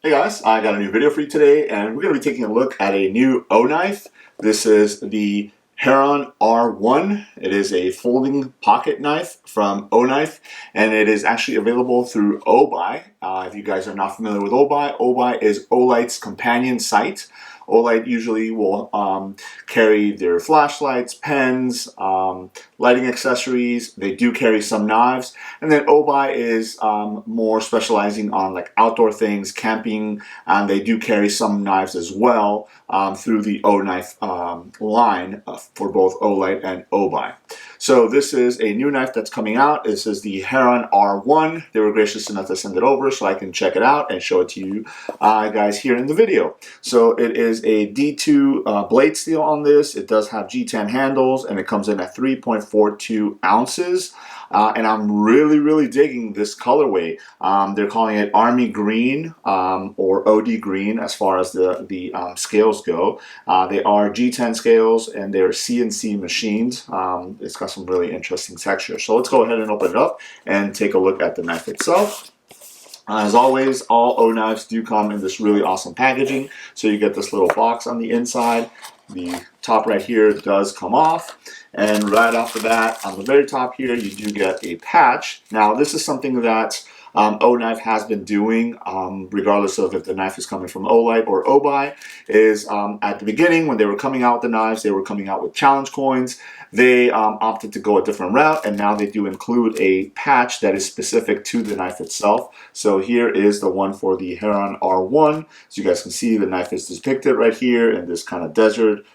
Hey guys, I got a new video for you today, and we're going to be taking a look at a new Oknife. This is the Heron R1. It is a folding pocket knife from Oknife, and it is actually available through Obuy. If you guys are not familiar with Obuy, Obuy is Olight's companion site. Olight usually will carry their flashlights, pens, lighting accessories. They do carry some knives. And then Obuy is more specializing on like outdoor things, camping, and they do carry some knives as well through the Oknife line for both Olight and Obuy. So this is a new knife that's coming out. This is the Heron R1. They were gracious enough to send it over so I can check it out and show it to you guys here in the video. So it is a D2 blade steel on this. It does have G10 handles and it comes in at 3.42 ounces. And I'm really digging this colorway. They're calling it Army Green or OD Green as far as the scales go. They are G10 scales and they're CNC machined. It's got some really interesting texture. So let's go ahead and open it up and take a look at the knife itself. As always, all O-knives do come in this really awesome packaging. So you get this little box on the inside. The top right here does come off. And right off the bat, on the very top here, you do get a patch. Now, this is something that Oknife has been doing, regardless of if the knife is coming from Olight or Obuy, is at the beginning when they were coming out with the knives, they were coming out with challenge coins. They opted to go a different route, and now they do include a patch that is specific to the knife itself. So here is the one for the Heron R1. So you guys can see the knife is depicted right here in this kind of desert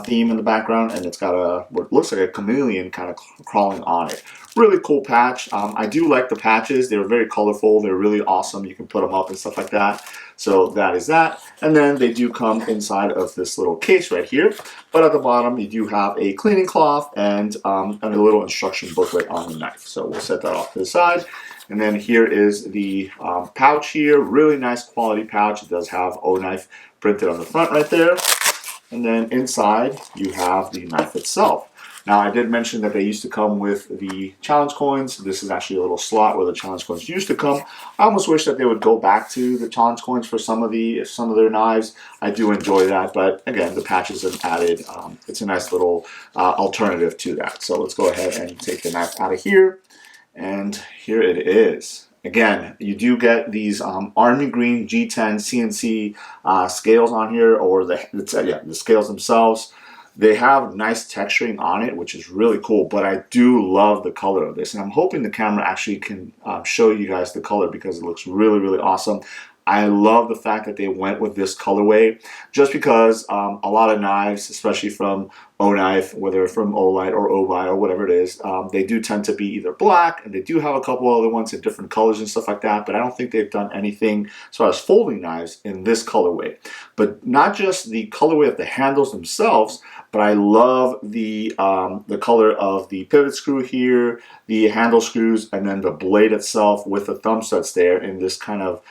theme in the background, and it's got a what looks like a chameleon kind of crawling on it. Really cool patch. I do like the patches. They're very colorful. They're really awesome. You can put them up and stuff like that. So that is that. And then they do come inside of this little case right here. But at the bottom, you do have a cleaning cloth and a little instruction booklet on the knife. So we'll set that off to the side. And then here is the pouch here. Really nice quality pouch. It does have Oknife printed on the front right there. And then inside, you have the knife itself. Now, I did mention that they used to come with the challenge coins. This is actually a little slot where the challenge coins used to come. I almost wish that they would go back to the challenge coins for some of their knives. I do enjoy that, but again, the patches have added. It's a nice little alternative to that. So let's go ahead and take the knife out of here, and here it is. Again, you do get these Army Green G10 CNC scales on here, or the scales themselves. They have nice texturing on it, which is really cool, but I do love the color of this. And I'm hoping the camera actually can show you guys the color because it looks really awesome. I love the fact that they went with this colorway just because a lot of knives, especially from Oknife, whether from Olight or Obuy or whatever it is, they do tend to be either black, and they do have a couple other ones in different colors and stuff like that, but I don't think they've done anything as far as folding knives in this colorway. But not just the colorway of the handles themselves, but I love the color of the pivot screw here, the handle screws, and then the blade itself with the thumb studs there in this kind of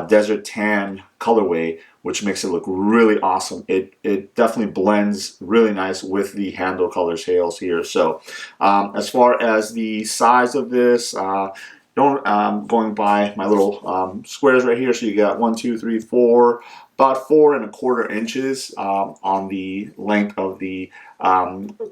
desert tan colorway, which makes it look really awesome. It definitely blends really nice with the handle color scales here. So as far as the size of this, going by my little squares right here, so you got 1, 2, 3, 4, about 4¼ inches on the length of the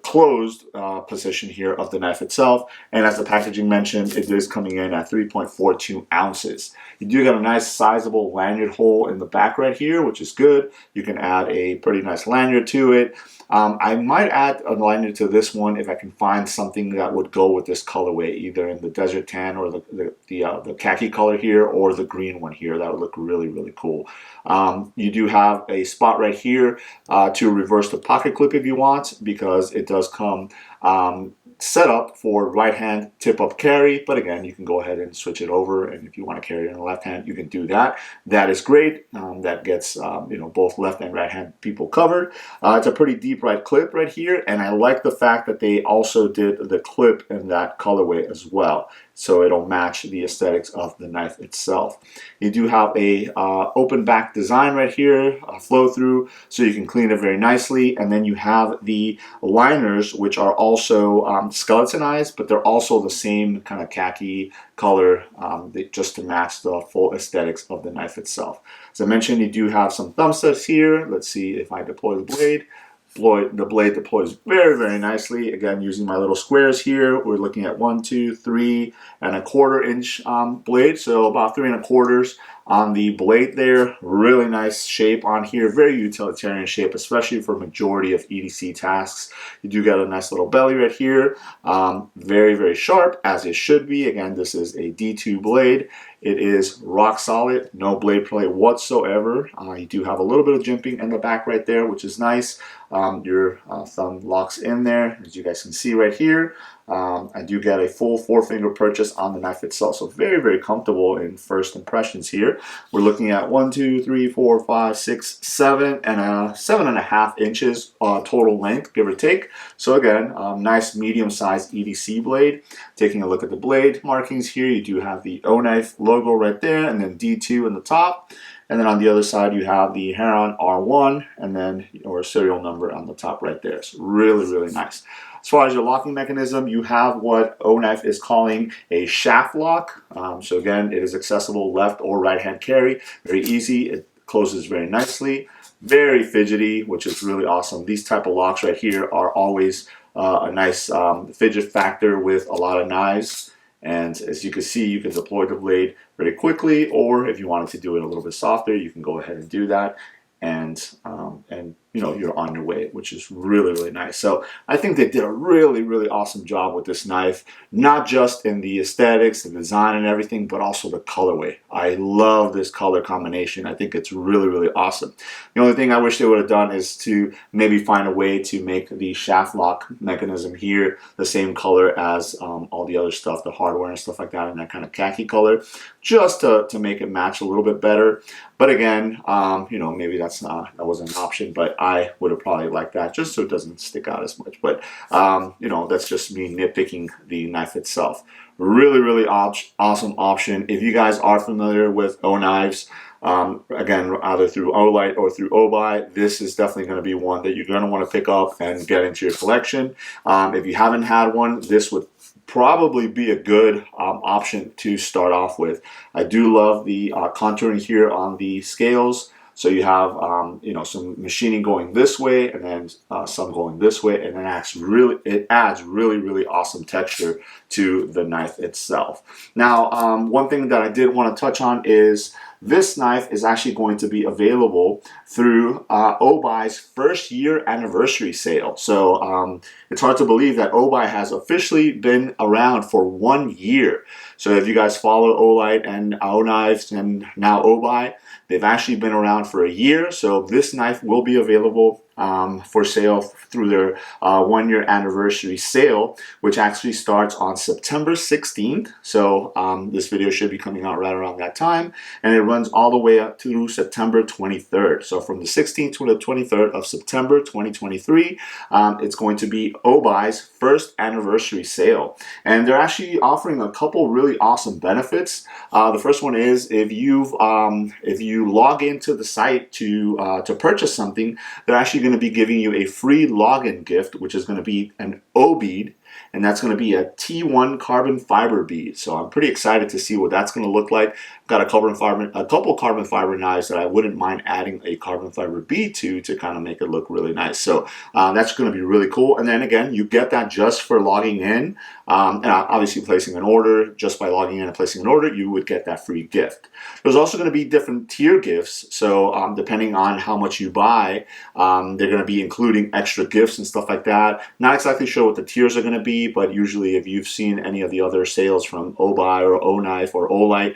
closed position here of the knife itself. And as the packaging mentioned, it is coming in at 3.42 ounces. You do get a nice sizable lanyard hole in the back right here, which is good. You can add a pretty nice lanyard to it. I might add a lanyard to this one if I can find something that would go with this colorway, either in the desert tan or the khaki color here, or the green one here. That would look really cool. You do have a spot right here to reverse the pocket clip if you want, because it does come set up for right hand tip up carry, but again, you can go ahead and switch it over, and if you want to carry it in the left hand, you can do that. That is great. That gets both left and right hand people covered. It's a pretty deep right clip right here, and I like the fact that they also did the clip in that colorway as well. so it'll match the aesthetics of the knife itself. You do have a open back design right here, flow through, so you can clean it very nicely. And then you have the liners, which are also skeletonized, but they're also the same kind of khaki color, just to match the full aesthetics of the knife itself. As I mentioned, you do have some thumb studs here. Let's see if I deploy the blade. The blade deploys very, very nicely. Again, using my little squares here, we're looking at 1, 2, 3 1/4 inch blade, so about 3 1/4 on the blade there. Really nice shape on here, very utilitarian shape, especially for majority of EDC tasks. You do get a nice little belly right here, very, very sharp, as it should be. Again, this is a D2 blade. It is rock solid, no blade play whatsoever. You do have a little bit of jimping in the back right there, which is nice. Your thumb locks in there, as you guys can see right here. I do get a full 4-finger purchase on the knife itself, so very, very comfortable in first impressions here. We're looking at 1, 2, 3, 4, 5, 6, 7, and 7.5 inches total length, give or take. So again, nice medium-sized EDC blade. Taking a look at the blade markings here, you do have the Oknife logo right there, and then D2 in the top. And then on the other side, you have the Heron R1, and then your serial number on the top right there. So really, really nice. As far as your locking mechanism, you have what Oknife is calling a shaft lock. So again, it is accessible left or right hand carry. Very easy. It closes very nicely. Very fidgety, which is really awesome. These type of locks right here are always a nice fidget factor with a lot of knives. And as you can see, you can deploy the blade very quickly, or if you wanted to do it a little bit softer, you can go ahead and do that. And you know, you're on your way, which is really, really nice. So I think they did a really, really awesome job with this knife, not just in the aesthetics, the design and everything, but also the colorway. I love this color combination. I think it's really, really awesome. The only thing I wish they would have done is to maybe find a way to make the shaft lock mechanism here the same color as all the other stuff, the hardware and stuff like that, in that kind of khaki color, just to make it match a little bit better. But again, you know, maybe that wasn't an option, but I would have probably liked that just so it doesn't stick out as much. But you know, that's just me nitpicking the knife itself. Really, really awesome option. If you guys are familiar with Oknives, again, either through Olight or through Obuy, this is definitely going to be one that you're going to want to pick up and get into your collection. If you haven't had one, this would probably be a good option to start off with. I do love the contouring here on the scales. So you have you know, some machining going this way, and then some going this way, and it adds really, really awesome texture to the knife itself. Now, one thing that I did want to touch on is this knife is actually going to be available through Obuy's first year anniversary sale. So it's hard to believe that Obuy has officially been around for 1 year. So if you guys follow Olight and Oknives and now Obuy, they've actually been around for a year. So this knife will be available for sale through their 1 year anniversary sale, which actually starts on September 16th. So this video should be coming out right around that time, and it runs all the way up to September 23rd. So from the 16th to the 23rd of September 2023, it's going to be Obuy's first anniversary sale, and they're actually offering a couple really awesome benefits. The first one is if you log into the site to purchase something, they're actually going to be giving you a free login gift, which is going to be an O bead, and that's going to be a T1 carbon fiber bead. So I'm pretty excited to see what that's going to look like. I've got a couple carbon fiber knives that I wouldn't mind adding a carbon fiber bead to kind of make it look really nice. So that's going to be really cool. And then again, you get that just for logging in, and obviously placing an order. Just by logging in and placing an order, you would get that free gift. There's also going to be different tier gifts. So depending on how much you buy, they're going to be including extra gifts and stuff like that. Not exactly sure what the tiers are going to be, but usually if you've seen any of the other sales from Obuy or Oknife or Olight,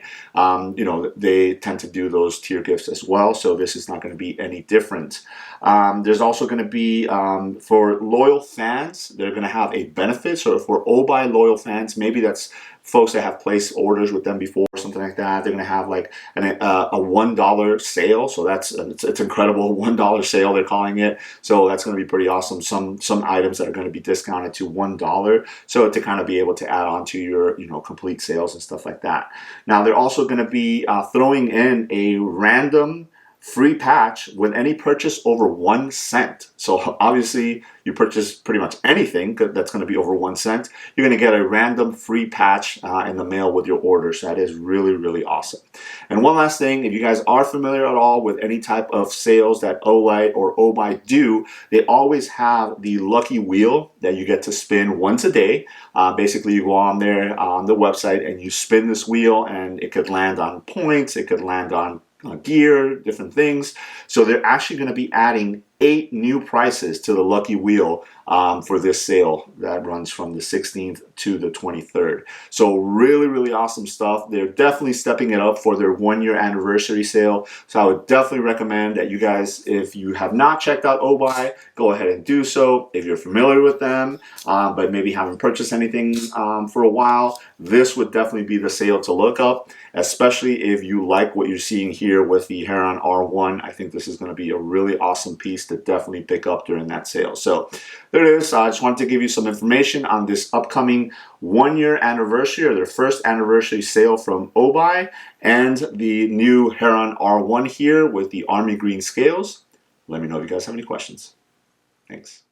you know, they tend to do those tier gifts as well. So this is not going to be any different. There's also going to be, for loyal fans, they're going to have a benefit. So for Obuy loyal fans, maybe that's folks that have placed orders with them before, something like that, they're going to have like a $1 sale. So it's incredible. $1 sale, they're calling it. So that's going to be pretty awesome. Some items that are going to be discounted to $1. So to kind of be able to add on to your, complete sales and stuff like that. Now they're also going to be throwing in a random free patch with any purchase over 1 cent. So obviously you purchase pretty much anything that's going to be over 1 cent, you're going to get a random free patch in the mail with your order. So that is really, really awesome. And one last thing, if you guys are familiar at all with any type of sales that Olight or Obuy do, they always have the lucky wheel that you get to spin once a day. Basically, you go on there on the website and you spin this wheel, and it could land on points, it could land on gear, different things. So they're actually going to be adding 8 new prices to the lucky wheel for this sale that runs from the 16th to the 23rd. So really, really awesome stuff. They're definitely stepping it up for their 1-year anniversary sale. So I would definitely recommend that you guys, if you have not checked out Obuy, go ahead and do so. If you're familiar with them, but maybe haven't purchased anything for a while, this would definitely be the sale to look up, especially if you like what you're seeing here with the Heron R1. I think this is going to be a really awesome piece to definitely pick up during that sale. So there it is. I just wanted to give you some information on this upcoming 1-year anniversary, or their first anniversary sale from Obuy, and the new Heron R1 here with the army green scales. Let me know if you guys have any questions. Thanks.